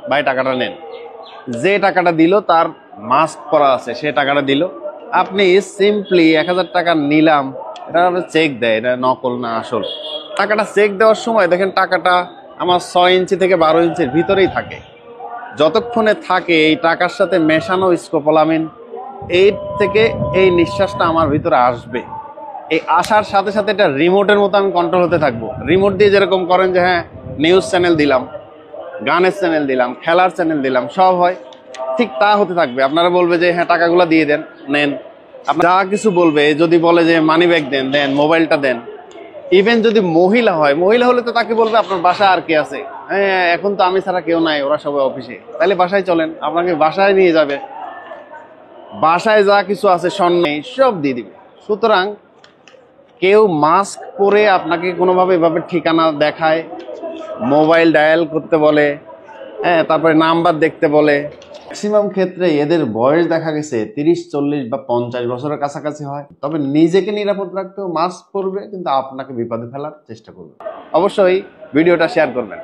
ভাই টাকাটা নেন। যে টাকাটা দিল তার মাস্ক করা আছে, সে টাকাটা দিল। আপনি সিম্পলি 1000 টাকা নিলাম, এটা চেক দেয়, এটা নকল না আসল। টাকাটা চেক দেওয়ার সময় দেখেন টাকাটা আমার 6 ইঞ্চি থেকে 12 ইঞ্চির ভিতরেই থাকে। যতক্ষণে থাকে এই টাকার সাথে মেশানো স্কোপোলামিন, এই থেকে এই নিঃশ্বাসটা আমার ভিতরে আসবে। এই আসার সাথে সাথে এটা রিমোটের মতো আমি কন্ট্রোল হতে থাকবো। রিমোট দিয়ে যেরকম করেন যে হ্যাঁ নিউজ চ্যানেল দিলাম, গানের চ্যানেল দিলাম, খেলার চ্যানেল দিলাম, সব হয়, ঠিক তা হতে থাকবে। আপনারা বলবে যে হ্যাঁ টাকাগুলো দিয়ে দেন, নেন। আপনার যা কিছু বলবে, যদি বলে যে মানি ব্যাগ দেন, দেন, মোবাইলটা দেন। ইভেন যদি মহিলা হয়, মহিলা হলে তো তাকে বলবে আপনার বাসায় আর কে আছে, হ্যাঁ এখন তো আমি ছাড়া কেউ নাই, ওরা সবাই অফিসে, তাহলে বাসায় চলেন, আপনাকে বাসায় নিয়ে যাবে, বাসায় যা কিছু আছে স্বর্ণ সব দিয়ে দিবে। সুতরাং কেউ মাস্ক পরে আপনাকে কোনোভাবে এভাবে ঠিকানা দেখায়, মোবাইল ডায়াল করতে বলে, হ্যাঁ তারপরে নাম্বার দেখতে বলে, ম্যাক্সিমাম ক্ষেত্রে এদের বয়স দেখা গেছে 30, 40 বা 50 বছরের কাছাকাছি হয়। তবে নিজেকে নিরাপদ রাখতেও মাস্ক পরবে, কিন্তু আপনাকে বিপদে ফেলার চেষ্টা করবে। অবশ্যই ভিডিওটা শেয়ার করবেন।